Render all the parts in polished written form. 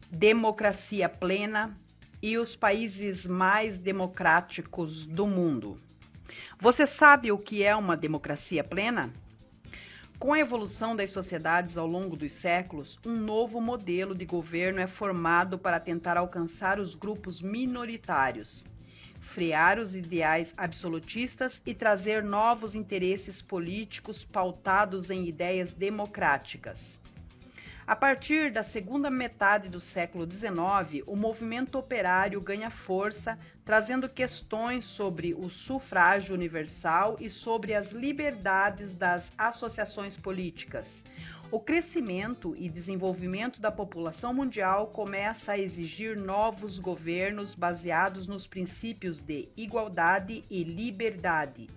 democracia plena e os países mais democráticos do mundo. Você sabe o que é uma democracia plena? Com a evolução das sociedades ao longo dos séculos, um novo modelo de governo é formado para tentar alcançar os grupos minoritários, frear os ideais absolutistas e trazer novos interesses políticos pautados em ideias democráticas. A partir da segunda metade do século XIX, o movimento operário ganha força, trazendo questões sobre o sufrágio universal e sobre as liberdades das associações políticas. O crescimento e desenvolvimento da população mundial começa a exigir novos governos baseados nos princípios de igualdade e liberdade.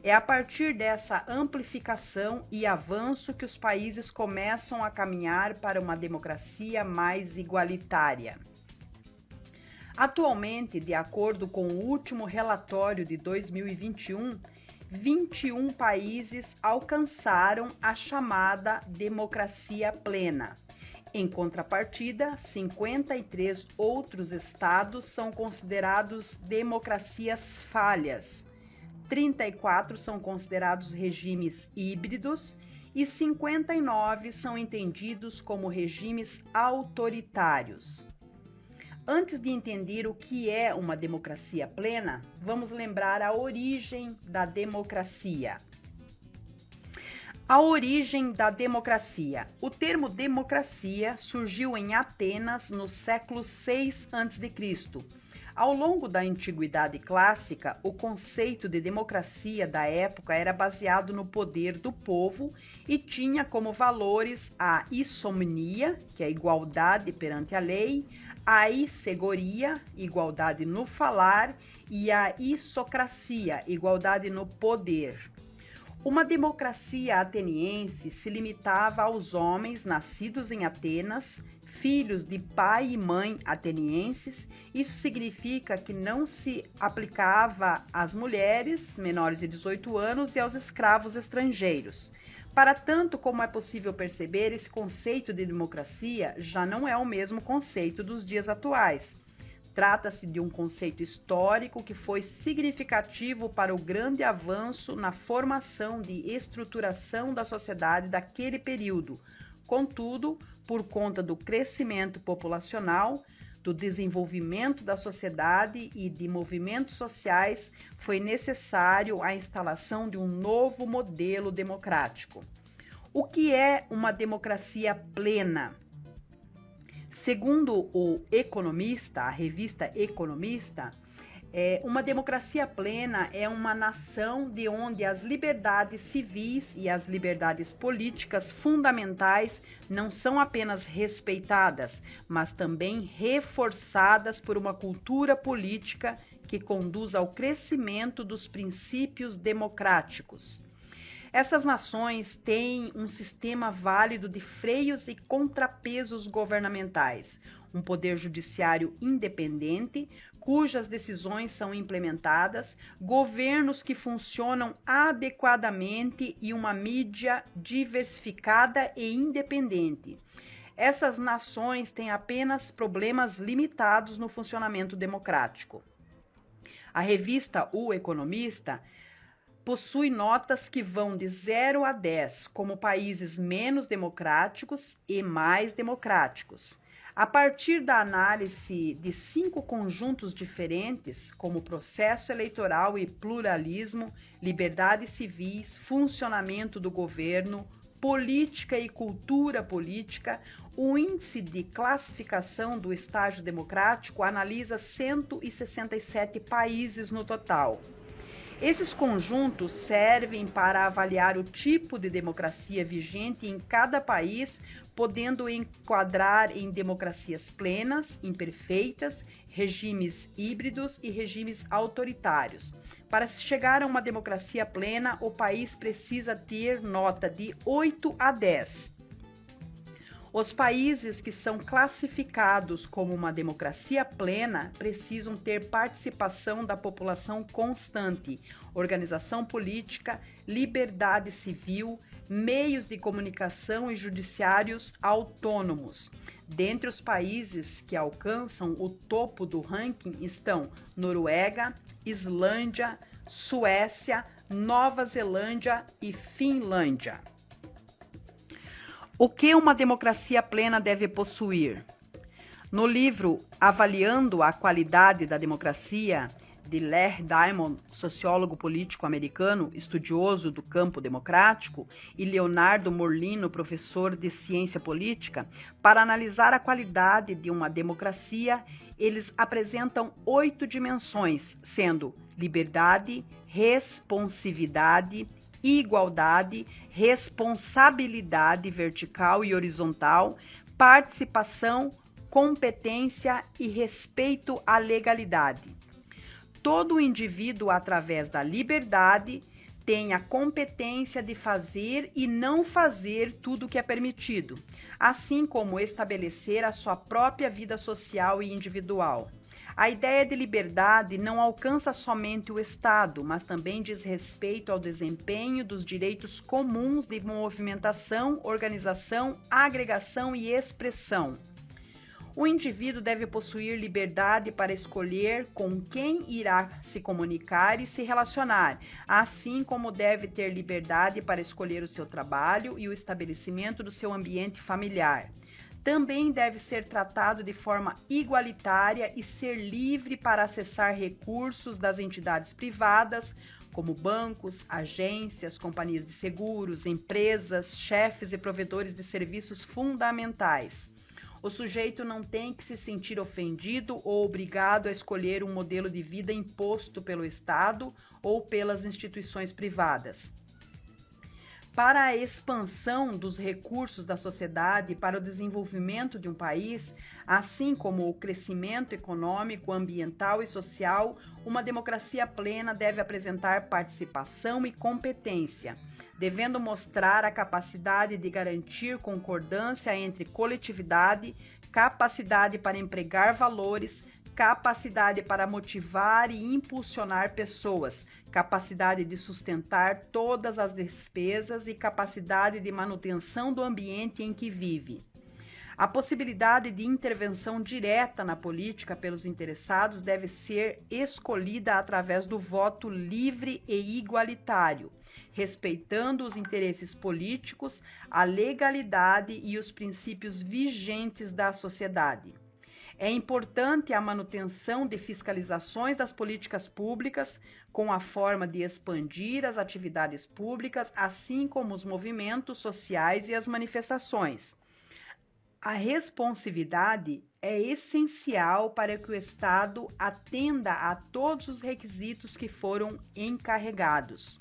É a partir dessa amplificação e avanço que os países começam a caminhar para uma democracia mais igualitária. Atualmente, de acordo com o último relatório de 2021, 21 países alcançaram a chamada democracia plena. Em contrapartida, 53 outros estados são considerados democracias falhas. 34 são considerados regimes híbridos e 59 são entendidos como regimes autoritários. Antes de entender o que é uma democracia plena, vamos lembrar a origem da democracia. A origem da democracia. O termo democracia surgiu em Atenas no século VI a.C. Ao longo da Antiguidade Clássica, o conceito de democracia da época era baseado no poder do povo e tinha como valores a isomnia, que é a igualdade perante a lei, a isegoria, igualdade no falar, e a isocracia, igualdade no poder. Uma democracia ateniense se limitava aos homens nascidos em Atenas, filhos de pai e mãe atenienses. Isso significa que não se aplicava às mulheres menores de 18 anos e aos escravos estrangeiros. Para tanto, como é possível perceber, esse conceito de democracia já não é o mesmo conceito dos dias atuais. Trata-se de um conceito histórico que foi significativo para o grande avanço na formação de estruturação da sociedade daquele período. Contudo, por conta do crescimento populacional, do desenvolvimento da sociedade e de movimentos sociais, foi necessário a instalação de um novo modelo democrático. O que é uma democracia plena? Segundo o Economista, a revista Economista, uma democracia plena é uma nação de onde as liberdades civis e as liberdades políticas fundamentais não são apenas respeitadas, mas também reforçadas por uma cultura política que conduz ao crescimento dos princípios democráticos. Essas nações têm um sistema válido de freios e contrapesos governamentais, um poder judiciário independente, cujas decisões são implementadas, governos que funcionam adequadamente e uma mídia diversificada e independente. Essas nações têm apenas problemas limitados no funcionamento democrático. A revista O Economista possui notas que vão de 0 a 10, como países menos democráticos e mais democráticos. A partir da análise de 5 conjuntos diferentes, como processo eleitoral e pluralismo, liberdades civis, funcionamento do governo, política e cultura política, o índice de classificação do estágio democrático analisa 167 países no total. Esses conjuntos servem para avaliar o tipo de democracia vigente em cada país, podendo enquadrar em democracias plenas, imperfeitas, regimes híbridos e regimes autoritários. Para se chegar a uma democracia plena, o país precisa ter nota de 8 a 10. Os países que são classificados como uma democracia plena precisam ter participação da população constante, organização política, liberdade civil, meios de comunicação e judiciários autônomos. Dentre os países que alcançam o topo do ranking estão Noruega, Islândia, Suécia, Nova Zelândia e Finlândia. O que uma democracia plena deve possuir? No livro Avaliando a Qualidade da Democracia, de Larry Diamond, sociólogo político americano, estudioso do campo democrático, e Leonardo Morlino, professor de ciência política, para analisar a qualidade de uma democracia, eles apresentam 8 dimensões, sendo liberdade, responsividade, igualdade, responsabilidade vertical e horizontal, participação, competência e respeito à legalidade. Todo indivíduo, através da liberdade, tem a competência de fazer e não fazer tudo o que é permitido, assim como estabelecer a sua própria vida social e individual. A ideia de liberdade não alcança somente o Estado, mas também diz respeito ao desempenho dos direitos comuns de movimentação, organização, agregação e expressão. O indivíduo deve possuir liberdade para escolher com quem irá se comunicar e se relacionar, assim como deve ter liberdade para escolher o seu trabalho e o estabelecimento do seu ambiente familiar. Também deve ser tratado de forma igualitária e ser livre para acessar recursos das entidades privadas, como bancos, agências, companhias de seguros, empresas, chefes e provedores de serviços fundamentais. O sujeito não tem que se sentir ofendido ou obrigado a escolher um modelo de vida imposto pelo Estado ou pelas instituições privadas. Para a expansão dos recursos da sociedade e para o desenvolvimento de um país, assim como o crescimento econômico, ambiental e social, uma democracia plena deve apresentar participação e competência, devendo mostrar a capacidade de garantir concordância entre coletividade, capacidade para empregar valores, capacidade para motivar e impulsionar pessoas, capacidade de sustentar todas as despesas e capacidade de manutenção do ambiente em que vive. A possibilidade de intervenção direta na política pelos interessados deve ser escolhida através do voto livre e igualitário, respeitando os interesses políticos, a legalidade e os princípios vigentes da sociedade. É importante a manutenção de fiscalizações das políticas públicas, com a forma de expandir as atividades públicas, assim como os movimentos sociais e as manifestações. A responsividade é essencial para que o Estado atenda a todos os requisitos que foram encarregados,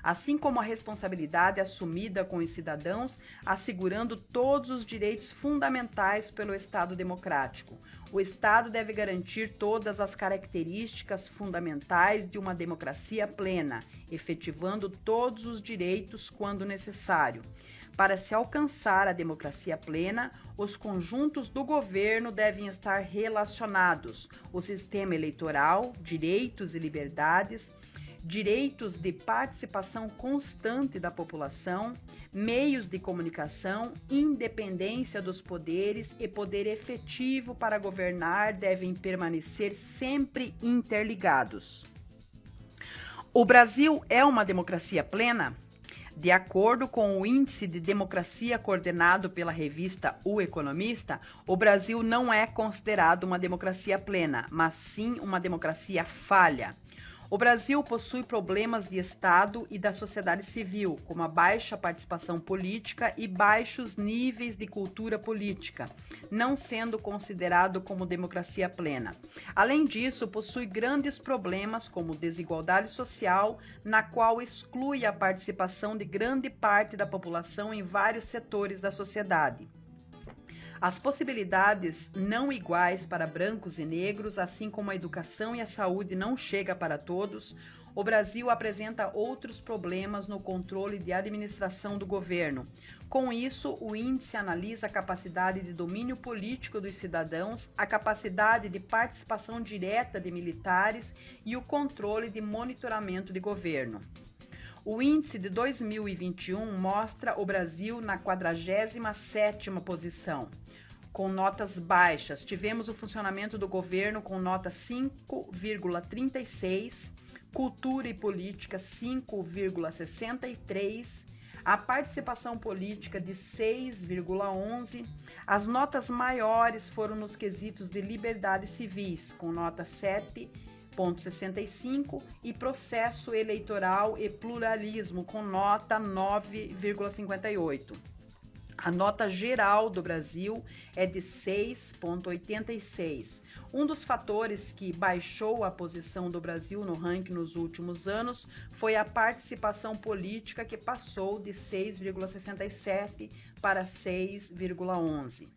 assim como a responsabilidade assumida com os cidadãos, assegurando todos os direitos fundamentais pelo Estado democrático. O Estado deve garantir todas as características fundamentais de uma democracia plena, efetivando todos os direitos quando necessário. Para se alcançar a democracia plena, os conjuntos do governo devem estar relacionados: o sistema eleitoral, direitos e liberdades, direitos de participação constante da população, meios de comunicação, independência dos poderes e poder efetivo para governar devem permanecer sempre interligados. O Brasil é uma democracia plena? De acordo com o Índice de Democracia coordenado pela revista O Economista, o Brasil não é considerado uma democracia plena, mas sim uma democracia falha. O Brasil possui problemas de Estado e da sociedade civil, como a baixa participação política e baixos níveis de cultura política, não sendo considerado como democracia plena. Além disso, possui grandes problemas como desigualdade social, na qual exclui a participação de grande parte da população em vários setores da sociedade. As possibilidades não iguais para brancos e negros, assim como a educação e a saúde não chega para todos, o Brasil apresenta outros problemas no controle de administração do governo. Com isso, o índice analisa a capacidade de domínio político dos cidadãos, a capacidade de participação direta de militares e o controle de monitoramento de governo. O índice de 2021 mostra o Brasil na 47ª posição. com notas baixas. Tivemos o funcionamento do governo com nota 5,36, cultura e política 5,63, a participação política de 6,11. As notas maiores foram nos quesitos de liberdades civis, com nota 7,65, e processo eleitoral e pluralismo, com nota 9,58. A nota geral do Brasil é de 6,86. Um dos fatores que baixou a posição do Brasil no ranking nos últimos anos foi a participação política, que passou de 6,67 para 6,11.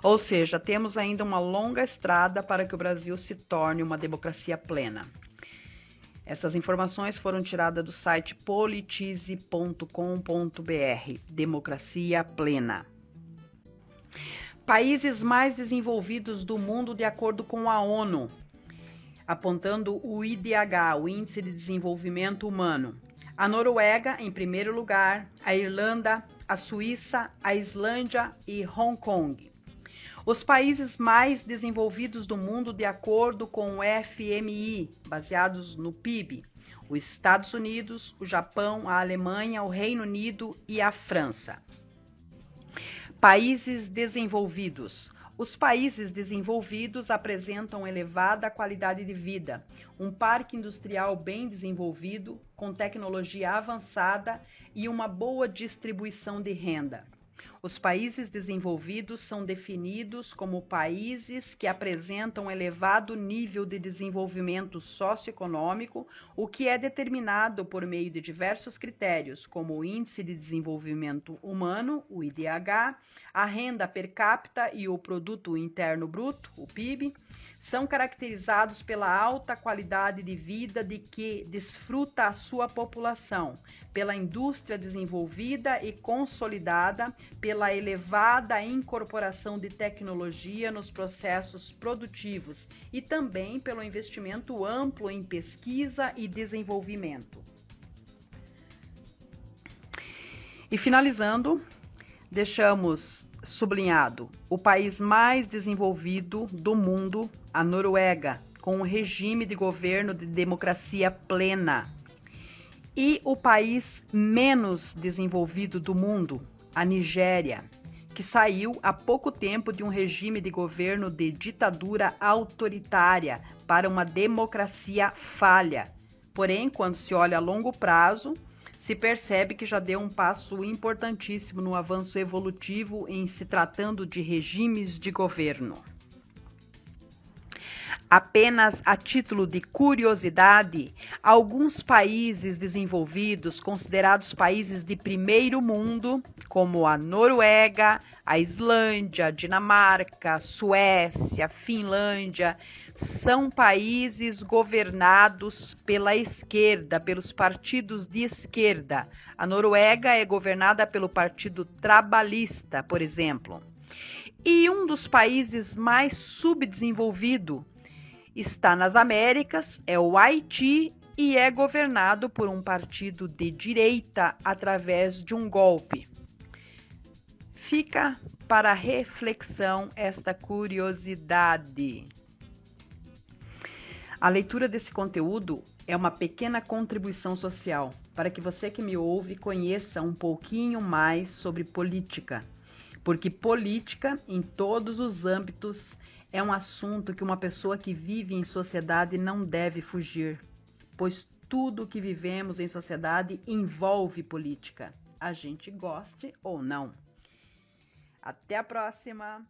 Ou seja, temos ainda uma longa estrada para que o Brasil se torne uma democracia plena. Essas informações foram tiradas do site politize.com.br, Democracia Plena. Países mais desenvolvidos do mundo de acordo com a ONU, apontando o IDH, o Índice de Desenvolvimento Humano. A Noruega, em primeiro lugar, a Irlanda, a Suíça, a Islândia e Hong Kong. Os países mais desenvolvidos do mundo de acordo com o FMI, baseados no PIB, os Estados Unidos, o Japão, a Alemanha, o Reino Unido e a França. Países desenvolvidos. Os países desenvolvidos apresentam elevada qualidade de vida, um parque industrial bem desenvolvido, com tecnologia avançada e uma boa distribuição de renda. Os países desenvolvidos são definidos como países que apresentam elevado nível de desenvolvimento socioeconômico, o que é determinado por meio de diversos critérios, como o Índice de Desenvolvimento Humano, o IDH, a renda per capita e o Produto Interno Bruto, o PIB. São caracterizados pela alta qualidade de vida de que desfruta a sua população, pela indústria desenvolvida e consolidada, pela elevada incorporação de tecnologia nos processos produtivos e também pelo investimento amplo em pesquisa e desenvolvimento. E finalizando, deixamos sublinhado o país mais desenvolvido do mundo, a Noruega, com um regime de governo de democracia plena. E o país menos desenvolvido do mundo, a Nigéria, que saiu há pouco tempo de um regime de governo de ditadura autoritária para uma democracia falha. Porém, quando se olha a longo prazo, se percebe que já deu um passo importantíssimo no avanço evolutivo em se tratando de regimes de governo. Apenas a título de curiosidade, alguns países desenvolvidos, considerados países de primeiro mundo, como a Noruega, a Islândia, a Dinamarca, a Suécia, a Finlândia, são países governados pela esquerda, pelos partidos de esquerda. A Noruega é governada pelo Partido Trabalhista, por exemplo. E um dos países mais subdesenvolvidos está nas Américas, é o Haiti, e é governado por um partido de direita através de um golpe. Fica para reflexão esta curiosidade. A leitura desse conteúdo é uma pequena contribuição social para que você que me ouve conheça um pouquinho mais sobre política, porque política, em todos os âmbitos, é um assunto que uma pessoa que vive em sociedade não deve fugir, pois tudo que vivemos em sociedade envolve política, a gente goste ou não. Até a próxima!